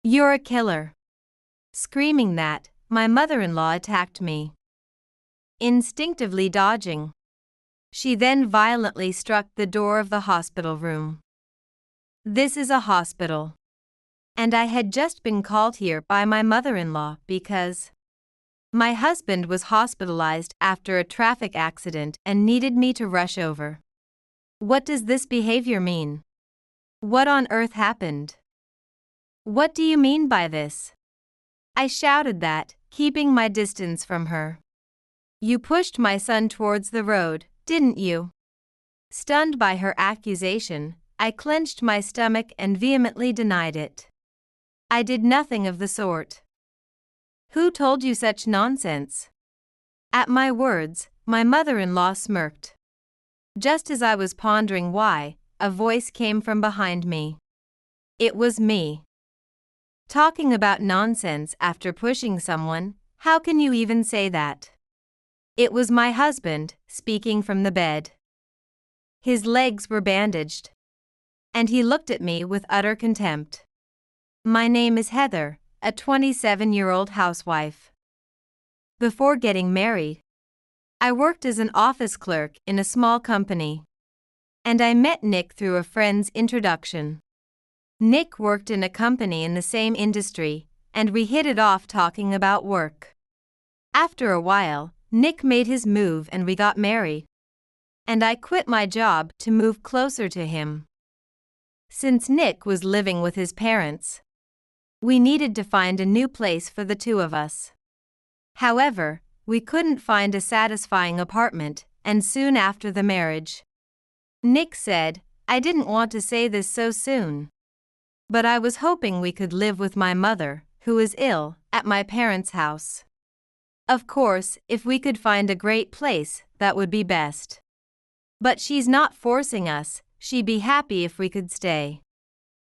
You're a killer. Screaming that, my mother-in-law attacked me. Instinctively dodging. She then violently struck the door of the hospital room. This is a hospital. And I had just been called here by my mother-in-law because my husband was hospitalized after a traffic accident and needed me to rush over. What does this behavior mean? What on earth happened? What do you mean by this? I shouted that, keeping my distance from her. You pushed my son towards the road, didn't you? Stunned by her accusation, I clenched my stomach and vehemently denied it. I did nothing of the sort. Who told you such nonsense? At my words, my mother-in-law smirked. Just as I was pondering why, a voice came from behind me. It was me. Talking about nonsense after pushing someone, how can you even say that? It was my husband, speaking from the bed. His legs were bandaged. And he looked at me with utter contempt. My name is Heather, a 27-year-old housewife. Before getting married, I worked as an office clerk in a small company. And I met Nick through a friend's introduction. Nick worked in a company in the same industry, and we hit it off talking about work. After a while, Nick made his move and we got married. And I quit my job to move closer to him. Since Nick was living with his parents, we needed to find a new place for the two of us. However, we couldn't find a satisfying apartment, and soon after the marriage, Nick said, I didn't want to say this so soon, but I was hoping we could live with my mother, who is ill, at my parents' house. Of course, if we could find a great place, that would be best. But she's not forcing us, she'd be happy if we could stay.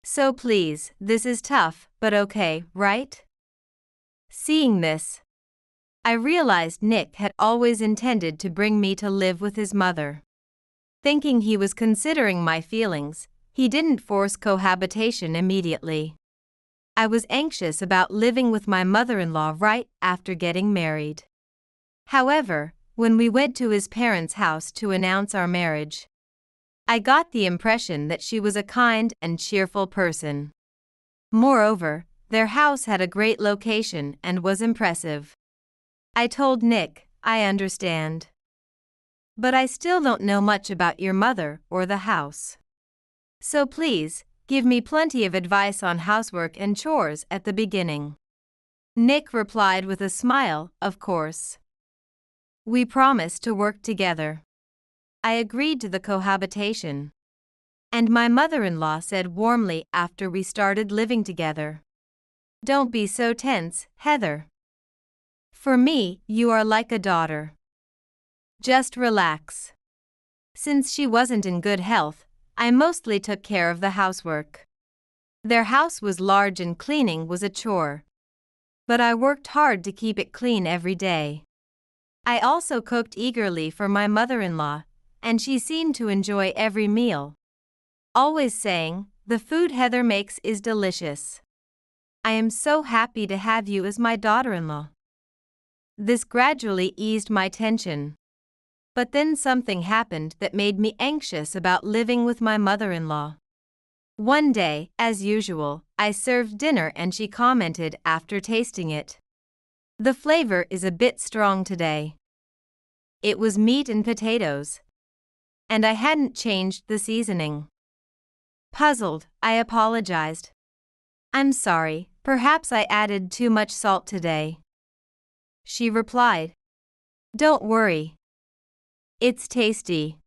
So please, this is tough, but okay, right? Seeing this, I realized Nick had always intended to bring me to live with his mother. Thinking he was considering my feelings, he didn't force cohabitation immediately. I was anxious about living with my mother-in-law right after getting married. However, when we went to his parents' house to announce our marriage, I got the impression that she was a kind and cheerful person. Moreover, their house had a great location and was impressive. I told Nick, I understand. But I still don't know much about your mother or the house. So please, give me plenty of advice on housework and chores at the beginning. Nick replied with a smile, of course. We promised to work together. I agreed to the cohabitation. And my mother-in-law said warmly after we started living together, don't be so tense, Heather. For me, you are like a daughter. Just relax. Since she wasn't in good health, I mostly took care of the housework. Their house was large and cleaning was a chore. But I worked hard to keep it clean every day. I also cooked eagerly for my mother-in-law, and she seemed to enjoy every meal, always saying, the food Heather makes is delicious. I am so happy to have you as my daughter-in-law. This gradually eased my tension. But then something happened that made me anxious about living with my mother-in-law. One day, as usual, I served dinner and she commented after tasting it, the flavor is a bit strong today. It was meat and potatoes. And I hadn't changed the seasoning. Puzzled, I apologized. I'm sorry, perhaps I added too much salt today. She replied, don't worry. It's tasty.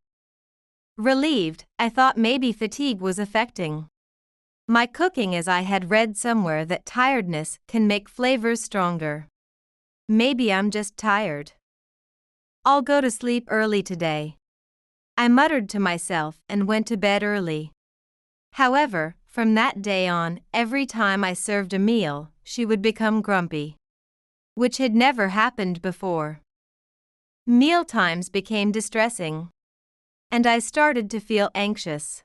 Relieved, I thought maybe fatigue was affecting my cooking, as I had read somewhere that tiredness can make flavors stronger. Maybe I'm just tired. I'll go to sleep early today. I muttered to myself and went to bed early. However, from that day on, every time I served a meal, she would become grumpy, which had never happened before. Mealtimes became distressing, and I started to feel anxious.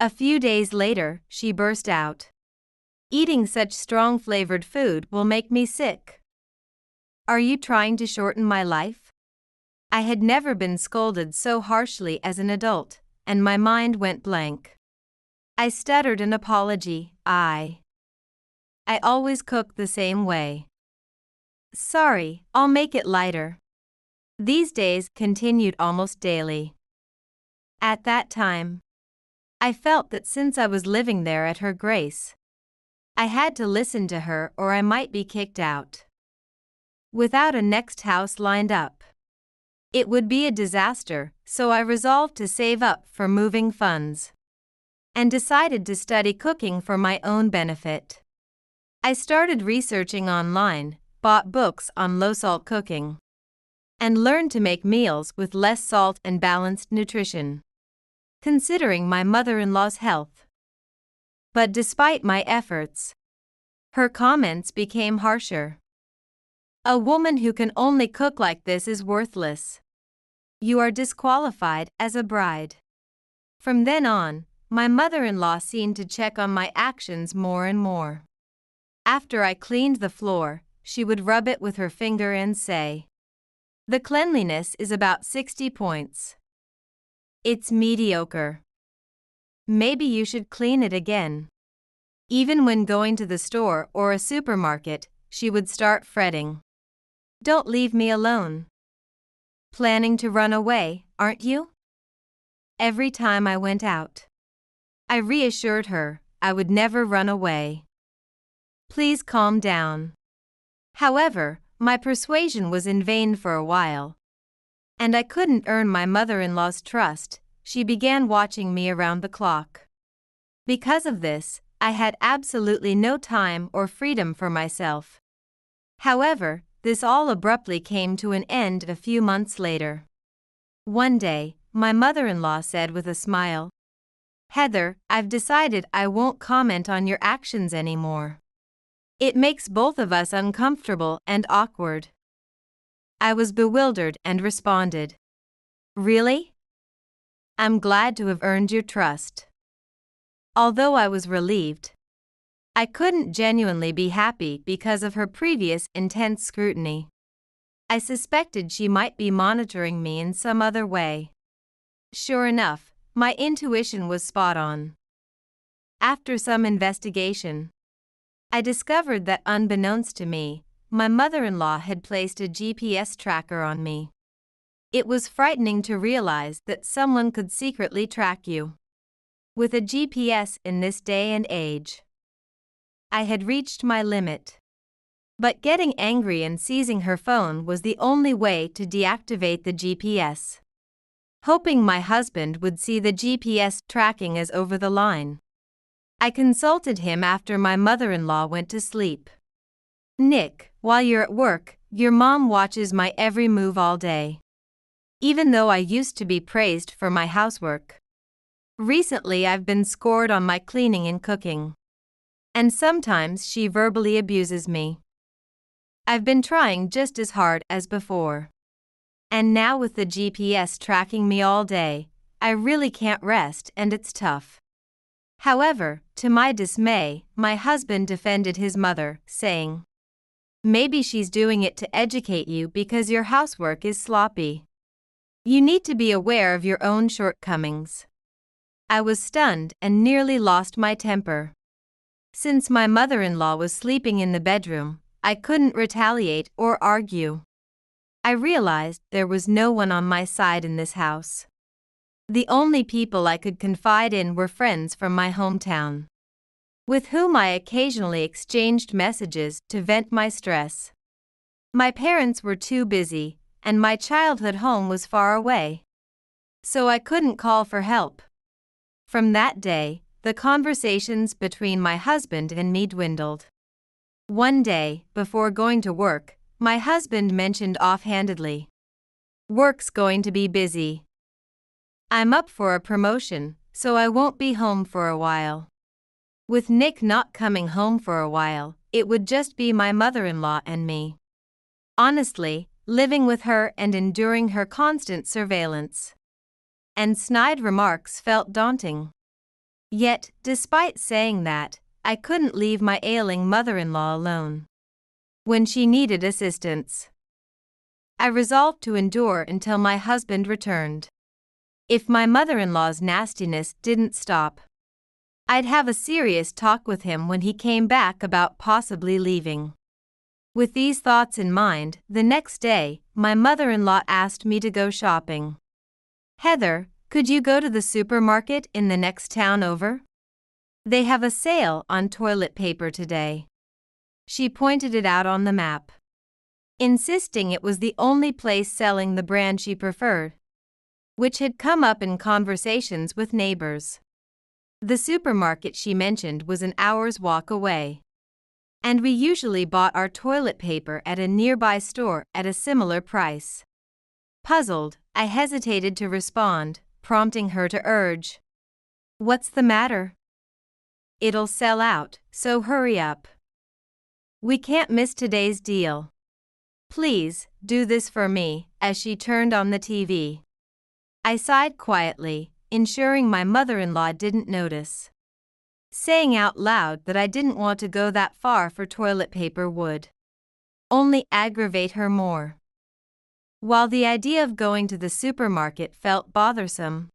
A few days later, she burst out, Eating such strong flavored food will make me sick. Are you trying to shorten my life? I had never been scolded so harshly as an adult, and my mind went blank. I stuttered an apology. I always cook the same way. Sorry, I'll make it lighter. These days continued almost daily. At that time, I felt that since I was living there at her grace, I had to listen to her or I might be kicked out. Without a next house lined up, it would be a disaster, so I resolved to save up for moving funds and decided to study cooking for my own benefit. I started researching online, bought books on low-salt cooking, and learned to make meals with less salt and balanced nutrition, considering my mother-in-law's health. But despite my efforts, her comments became harsher. A woman who can only cook like this is worthless. You are disqualified as a bride. From then on, my mother-in-law seemed to check on my actions more and more. After I cleaned the floor, she would rub it with her finger and say, "The cleanliness is about 60 points. It's mediocre. Maybe you should clean it again." Even when going to the store or a supermarket, she would start fretting. "Don't leave me alone. Planning to run away, aren't you?" Every time I went out, I reassured her I would never run away. "Please calm down." However, my persuasion was in vain for a while, and I couldn't earn my mother-in-law's trust. She began watching me around the clock. Because of this, I had absolutely no time or freedom for myself. However, this all abruptly came to an end a few months later. One day, my mother-in-law said with a smile, "Heather, I've decided I won't comment on your actions anymore. It makes both of us uncomfortable and awkward." I was bewildered and responded, "Really? I'm glad to have earned your trust." Although I was relieved, I couldn't genuinely be happy because of her previous intense scrutiny. I suspected she might be monitoring me in some other way. Sure enough, my intuition was spot on. After some investigation, I discovered that unbeknownst to me, my mother-in-law had placed a GPS tracker on me. It was frightening to realize that someone could secretly track you with a GPS in this day and age. I had reached my limit. But getting angry and seizing her phone was the only way to deactivate the GPS. Hoping my husband would see the GPS tracking as over the line, I consulted him after my mother-in-law went to sleep. "Nick, while you're at work, your mom watches my every move all day. Even though I used to be praised for my housework, recently I've been scored on my cleaning and cooking. And sometimes she verbally abuses me. I've been trying just as hard as before. And now with the GPS tracking me all day, I really can't rest and it's tough." However, to my dismay, my husband defended his mother, saying, "Maybe she's doing it to educate you because your housework is sloppy. You need to be aware of your own shortcomings." I was stunned and nearly lost my temper. Since my mother-in-law was sleeping in the bedroom, I couldn't retaliate or argue. I realized there was no one on my side in this house. The only people I could confide in were friends from my hometown, with whom I occasionally exchanged messages to vent my stress. My parents were too busy, and my childhood home was far away, so I couldn't call for help. From that day, the conversations between my husband and me dwindled. One day, before going to work, my husband mentioned offhandedly, "Work's going to be busy. I'm up for a promotion, so I won't be home for a while." With Nick not coming home for a while, it would just be my mother-in-law and me. Honestly, living with her and enduring her constant surveillance and snide remarks felt daunting. Yet, despite saying that, I couldn't leave my ailing mother-in-law alone when she needed assistance. I resolved to endure until my husband returned. If my mother-in-law's nastiness didn't stop, I'd have a serious talk with him when he came back about possibly leaving. With these thoughts in mind, the next day, my mother-in-law asked me to go shopping. "Heather, could you go to the supermarket in the next town over? They have a sale on toilet paper today." She pointed it out on the map, insisting it was the only place selling the brand she preferred, which had come up in conversations with neighbors. The supermarket she mentioned was an hour's walk away, and we usually bought our toilet paper at a nearby store at a similar price. Puzzled, I hesitated to respond, prompting her to urge, "What's the matter? It'll sell out, so hurry up. We can't miss today's deal. Please, do this for me," as she turned on the TV. I sighed quietly, ensuring my mother-in-law didn't notice. Saying out loud that I didn't want to go that far for toilet paper would only aggravate her more. While the idea of going to the supermarket felt bothersome,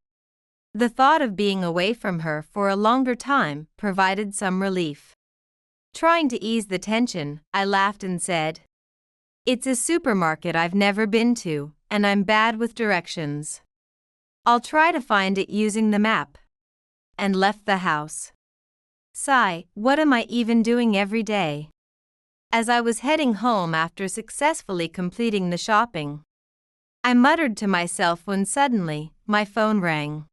the thought of being away from her for a longer time provided some relief. Trying to ease the tension, I laughed and said, "It's a supermarket I've never been to, and I'm bad with directions. I'll try to find it using the map," and left the house. Sigh, what am I even doing every day? As I was heading home after successfully completing the shopping, I muttered to myself when suddenly, my phone rang.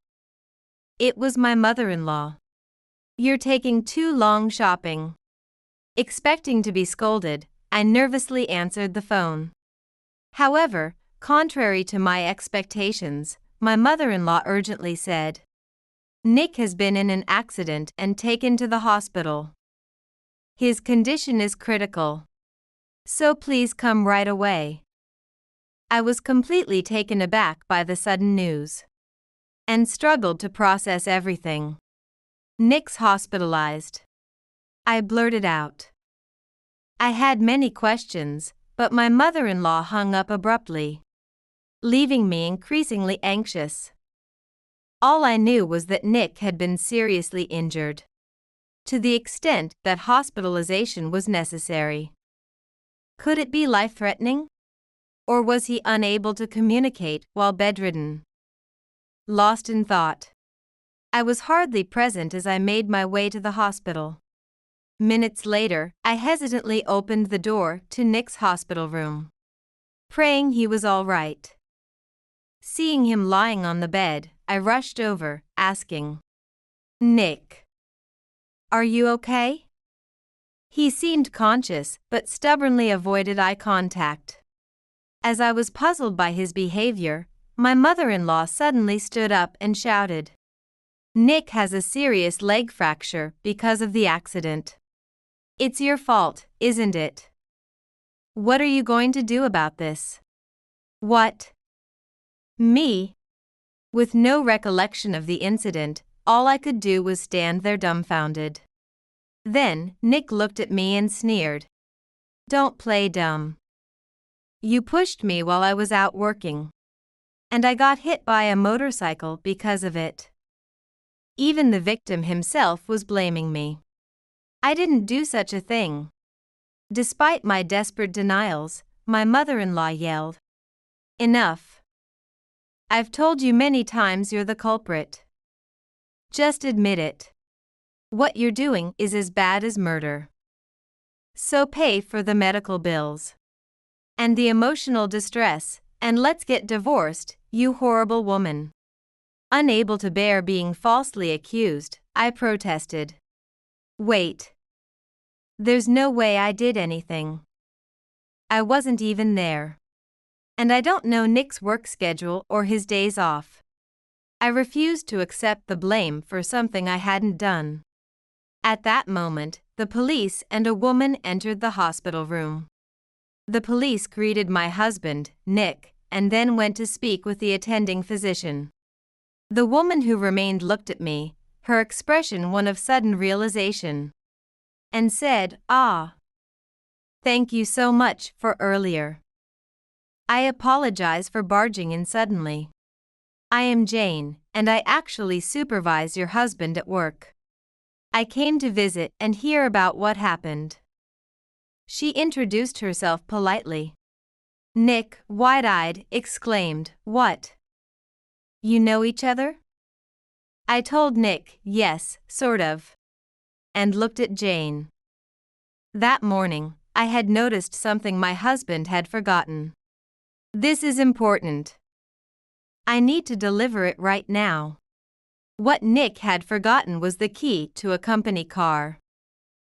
It was my mother-in-law. "You're taking too long shopping." Expecting to be scolded, I nervously answered the phone. However, contrary to my expectations, my mother-in-law urgently said, "Nick has been in an accident and taken to the hospital. His condition is critical. So please come right away." I was completely taken aback by the sudden news and struggled to process everything. "Nick's hospitalized," I blurted out. I had many questions, but my mother-in-law hung up abruptly, leaving me increasingly anxious. All I knew was that Nick had been seriously injured, to the extent that hospitalization was necessary. Could it be life-threatening? Or was he unable to communicate while bedridden? Lost in thought, I was hardly present as I made my way to the hospital. Minutes later, I hesitantly opened the door to Nick's hospital room, praying he was all right. Seeing him lying on the bed, I rushed over, asking, "Nick, are you okay?" He seemed conscious, but stubbornly avoided eye contact. As I was puzzled by his behavior, my mother-in-law suddenly stood up and shouted, "Nick has a serious leg fracture because of the accident. It's your fault, isn't it? What are you going to do about this?" "What? Me?" With no recollection of the incident, all I could do was stand there dumbfounded. Then, Nick looked at me and sneered, "Don't play dumb. You pushed me while I was out working, and I got hit by a motorcycle because of it." Even the victim himself was blaming me. I didn't do such a thing. Despite my desperate denials, my mother-in-law yelled, "Enough. I've told you many times you're the culprit. Just admit it. What you're doing is as bad as murder. So pay for the medical bills and the emotional distress, and let's get divorced, you horrible woman." Unable to bear being falsely accused, I protested. "Wait. There's no way I did anything. I wasn't even there. And I don't know Nick's work schedule or his days off." I refused to accept the blame for something I hadn't done. At that moment, the police and a woman entered the hospital room. The police greeted my husband, Nick, and then went to speak with the attending physician. The woman who remained looked at me, her expression one of sudden realization. and said, "Ah, thank you so much for earlier. I apologize for barging in suddenly. I am Jane, and I actually supervise your husband at work. I came to visit and hear about what happened." She introduced herself politely. Nick, wide-eyed, exclaimed, "What? You know each other?" I told Nick, "Yes, sort of," and looked at Jane. That morning, I had noticed something my husband had forgotten. "This is important. I need to deliver it right now." What Nick had forgotten was the key to a company car.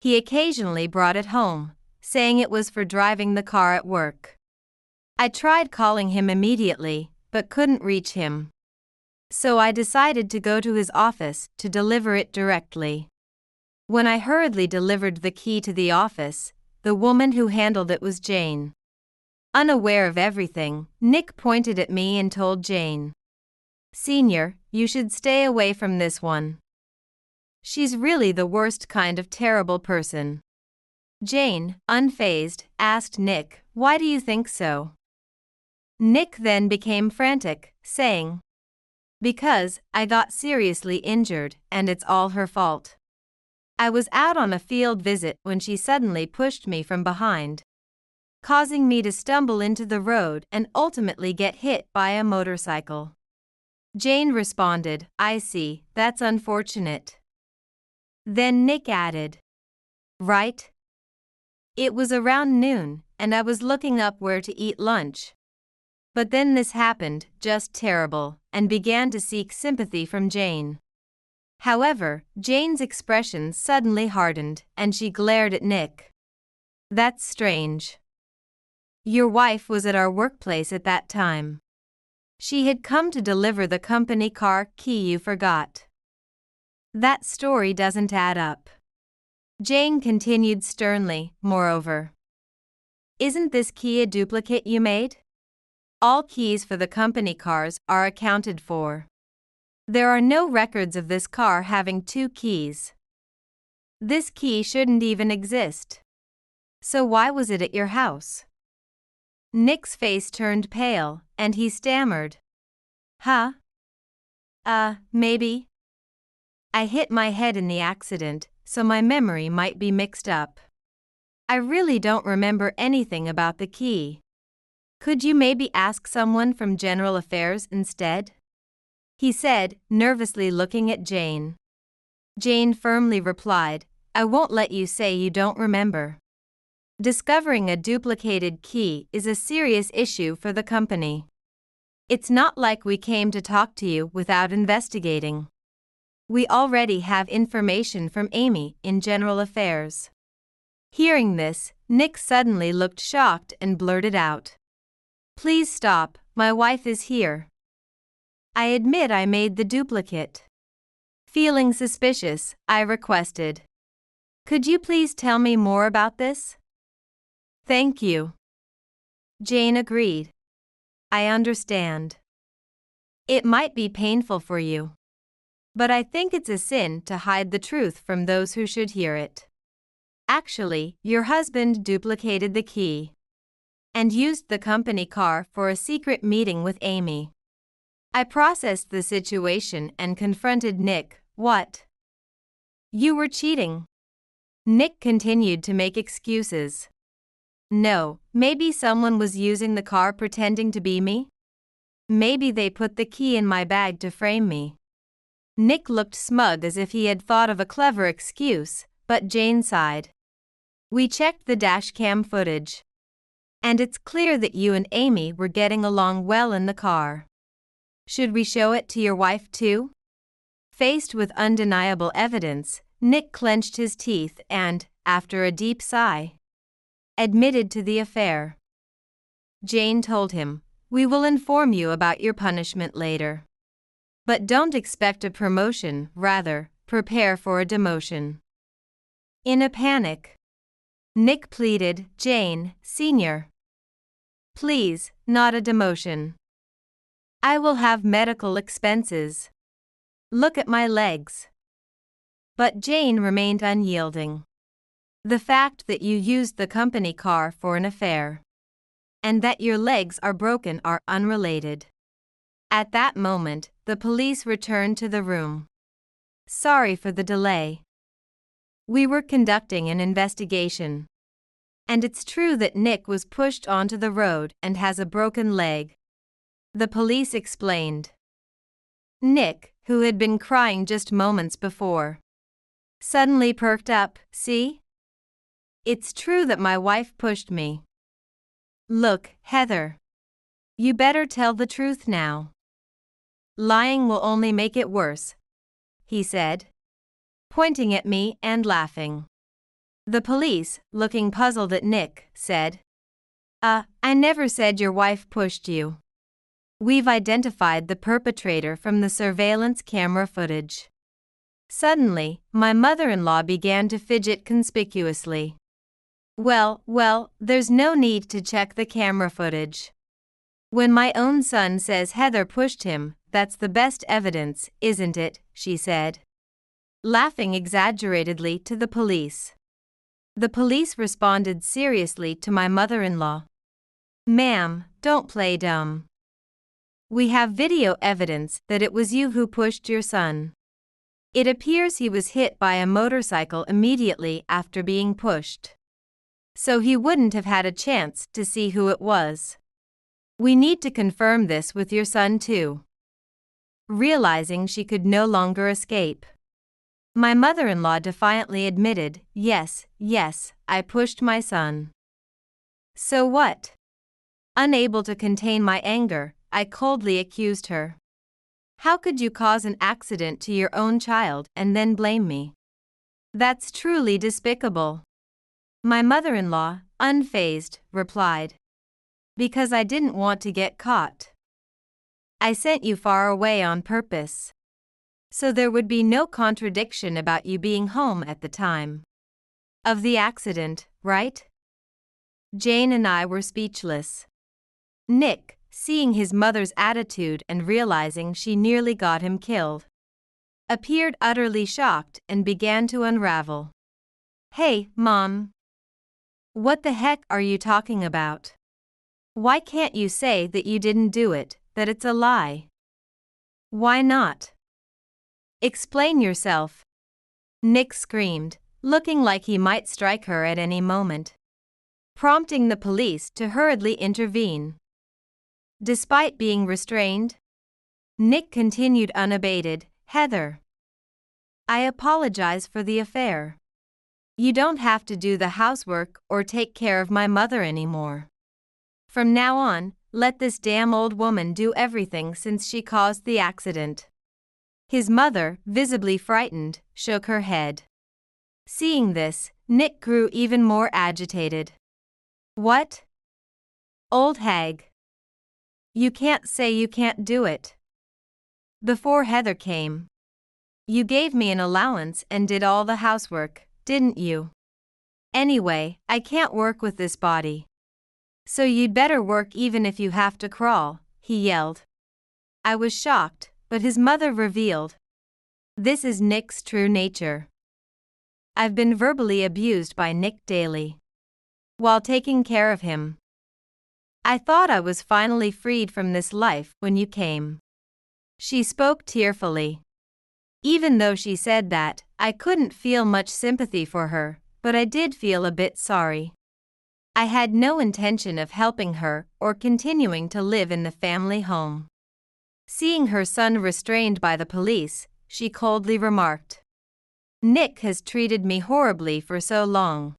He occasionally brought it home, saying it was for driving the car at work. I tried calling him immediately, but couldn't reach him. So I decided to go to his office to deliver it directly. When I hurriedly delivered the key to the office, the woman who handled it was Jane. Unaware of everything, Nick pointed at me and told Jane, "Senior, you should stay away from this one. She's really the worst kind of terrible person." Jane, unfazed, asked Nick, "Why do you think so?" Nick then became frantic, saying, "Because I got seriously injured, and it's all her fault. I was out on a field visit when she suddenly pushed me from behind, causing me to stumble into the road and ultimately get hit by a motorcycle." Jane responded, "I see, that's unfortunate." Then Nick added, "Right? It was around noon, and I was looking up where to eat lunch. But then this happened, just terrible," and began to seek sympathy from Jane. However, Jane's expression suddenly hardened, and she glared at Nick. "That's strange. Your wife was at our workplace at that time. She had come to deliver the company car key you forgot. That story doesn't add up." Jane continued sternly, "Moreover, isn't this key a duplicate you made? All keys for the company cars are accounted for. There are no records of this car having two keys. This key shouldn't even exist. So why was it at your house?" Nick's face turned pale, and he stammered, "Huh? Maybe. I hit my head in the accident, so my memory might be mixed up. I really don't remember anything about the key. Could you maybe ask someone from General Affairs instead?" he said, nervously looking at Jane. Jane firmly replied, "I won't let you say you don't remember. Discovering a duplicated key is a serious issue for the company. It's not like we came to talk to you without investigating. We already have information from Amy in General Affairs." Hearing this, Nick suddenly looked shocked and blurted out, "Please stop, my wife is here. I admit I made the duplicate." Feeling suspicious, I requested, "Could you please tell me more about this?" "Thank you." Jane agreed. "I understand. It might be painful for you. But I think it's a sin to hide the truth from those who should hear it. Actually, your husband duplicated the key and used the company car for a secret meeting with Amy. I processed the situation and confronted Nick. What? You were cheating?" Nick continued to make excuses. "No, maybe someone was using the car pretending to be me. Maybe they put the key in my bag to frame me." Nick looked smug as if he had thought of a clever excuse, but Jane sighed. "We checked the dashcam footage. And it's clear that you and Amy were getting along well in the car. Should we show it to your wife too?" Faced with undeniable evidence, Nick clenched his teeth and, after a deep sigh, admitted to the affair. Jane told him, "We will inform you about your punishment later. But don't expect a promotion, rather, prepare for a demotion." In a panic, Nick pleaded, "Jane, Senior. Please, not a demotion. I will have medical expenses. Look at my legs." But Jane remained unyielding. The fact that you used the company car for an affair and that your legs are broken are unrelated. At that moment, the police returned to the room. Sorry for the delay. We were conducting an investigation. And it's true that Nick was pushed onto the road and has a broken leg. The police explained. Nick, who had been crying just moments before, suddenly perked up. See? It's true that my wife pushed me. Look, Heather. You better tell the truth now. Lying will only make it worse, he said, pointing at me and laughing. The police, looking puzzled at Nick, said, I never said your wife pushed you. We've identified the perpetrator from the surveillance camera footage. Suddenly, my mother-in-law began to fidget conspicuously. Well, there's no need to check the camera footage. When my own son says Heather pushed him, that's the best evidence, isn't it? She said, laughing exaggeratedly to the police. The police responded seriously to my mother-in-law. Ma'am, don't play dumb. We have video evidence that it was you who pushed your son. It appears he was hit by a motorcycle immediately after being pushed. So he wouldn't have had a chance to see who it was. We need to confirm this with your son too. Realizing she could no longer escape, my mother-in-law defiantly admitted, yes, I pushed my son. So what? Unable to contain my anger, I coldly accused her. How could you cause an accident to your own child and then blame me? That's truly despicable. My mother-in-law, unfazed, replied. Because I didn't want to get caught. I sent you far away on purpose. So there would be no contradiction about you being home at the time of the accident, right? Jane and I were speechless. Nick, seeing his mother's attitude and realizing she nearly got him killed, appeared utterly shocked and began to unravel. Hey, Mom. What the heck are you talking about? Why can't you say that you didn't do it, that it's a lie? Why not? Explain yourself. Nick screamed, looking like he might strike her at any moment, prompting the police to hurriedly intervene. Despite being restrained, Nick continued unabated, Heather, I apologize for the affair. You don't have to do the housework or take care of my mother anymore. From now on, let this damn old woman do everything since she caused the accident. His mother, visibly frightened, shook her head. Seeing this, Nick grew even more agitated. What? Old hag. You can't say you can't do it. Before Heather came, you gave me an allowance and did all the housework, didn't you? Anyway, I can't work with this body. So you'd better work even if you have to crawl, he yelled. I was shocked, but his mother revealed. This is Nick's true nature. I've been verbally abused by Nick daily while taking care of him. I thought I was finally freed from this life when you came. She spoke tearfully. Even though she said that, I couldn't feel much sympathy for her, but I did feel a bit sorry. I had no intention of helping her or continuing to live in the family home. Seeing her son restrained by the police, she coldly remarked, Nick has treated me horribly for so long.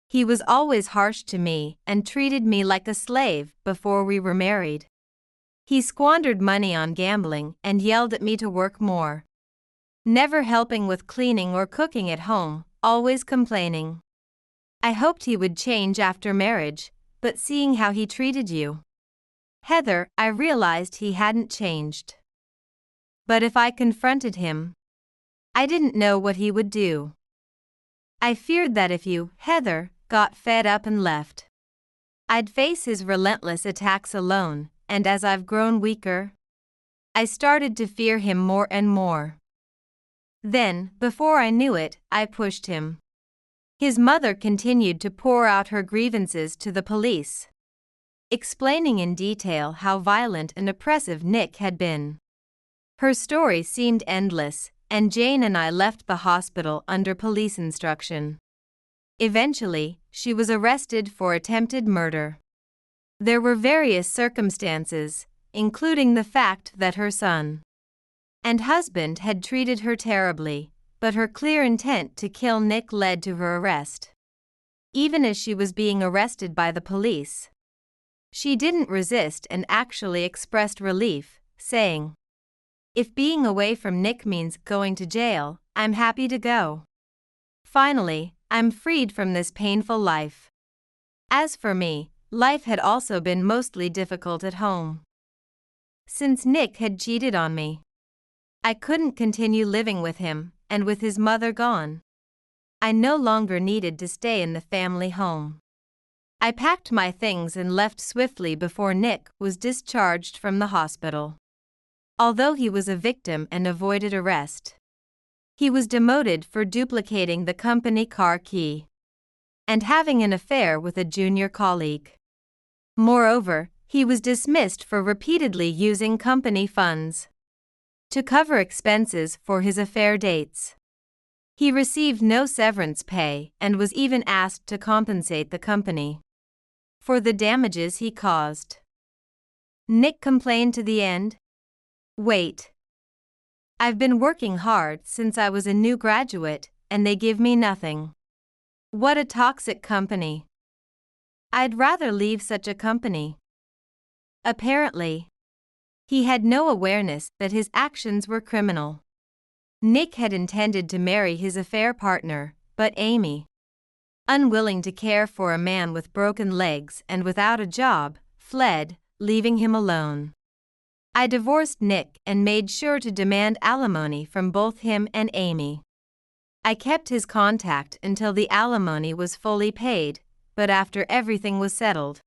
He was always harsh to me and treated me like a slave before we were married. He squandered money on gambling and yelled at me to work more. Never helping with cleaning or cooking at home, always complaining. I hoped he would change after marriage, but seeing how he treated you, Heather, I realized he hadn't changed. But if I confronted him, I didn't know what he would do. I feared that if you, Heather, got fed up and left, I'd face his relentless attacks alone, and as I've grown weaker, I started to fear him more and more. Then, before I knew it, I pushed him. His mother continued to pour out her grievances to the police, explaining in detail how violent and oppressive Nick had been. Her story seemed endless, and Jane and I left the hospital under police instruction. Eventually, she was arrested for attempted murder. There were various circumstances, including the fact that her son and husband had treated her terribly, but her clear intent to kill Nick led to her arrest. Even as she was being arrested by the police, she didn't resist and actually expressed relief, saying, "If being away from Nick means going to jail, I'm happy to go. Finally, I'm freed from this painful life." As for me, life had also been mostly difficult at home. Since Nick had cheated on me, I couldn't continue living with him, and with his mother gone, I no longer needed to stay in the family home. I packed my things and left swiftly before Nick was discharged from the hospital. Although he was a victim and avoided arrest, he was demoted for duplicating the company car key and having an affair with a junior colleague. Moreover, he was dismissed for repeatedly using company funds to cover expenses for his affair dates. He received no severance pay and was even asked to compensate the company for the damages he caused. Nick complained to the end, "Wait. I've been working hard since I was a new graduate, and they give me nothing. What a toxic company. I'd rather leave such a company." Apparently, he had no awareness that his actions were criminal. Nick had intended to marry his affair partner, but Amy, unwilling to care for a man with broken legs and without a job, fled, leaving him alone. I divorced Nick and made sure to demand alimony from both him and Amy. I kept his contact until the alimony was fully paid, but after everything was settled,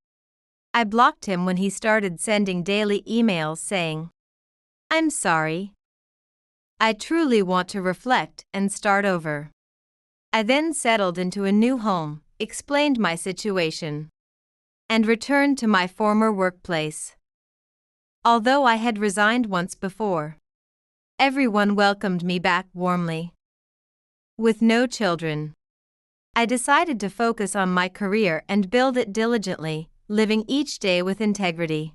I blocked him when he started sending daily emails saying, "I'm sorry. I truly want to reflect and start over." I then settled into a new home, explained my situation, and returned to my former workplace. Although I had resigned once before, everyone welcomed me back warmly. With no children, I decided to focus on my career and build it diligently, living each day with integrity.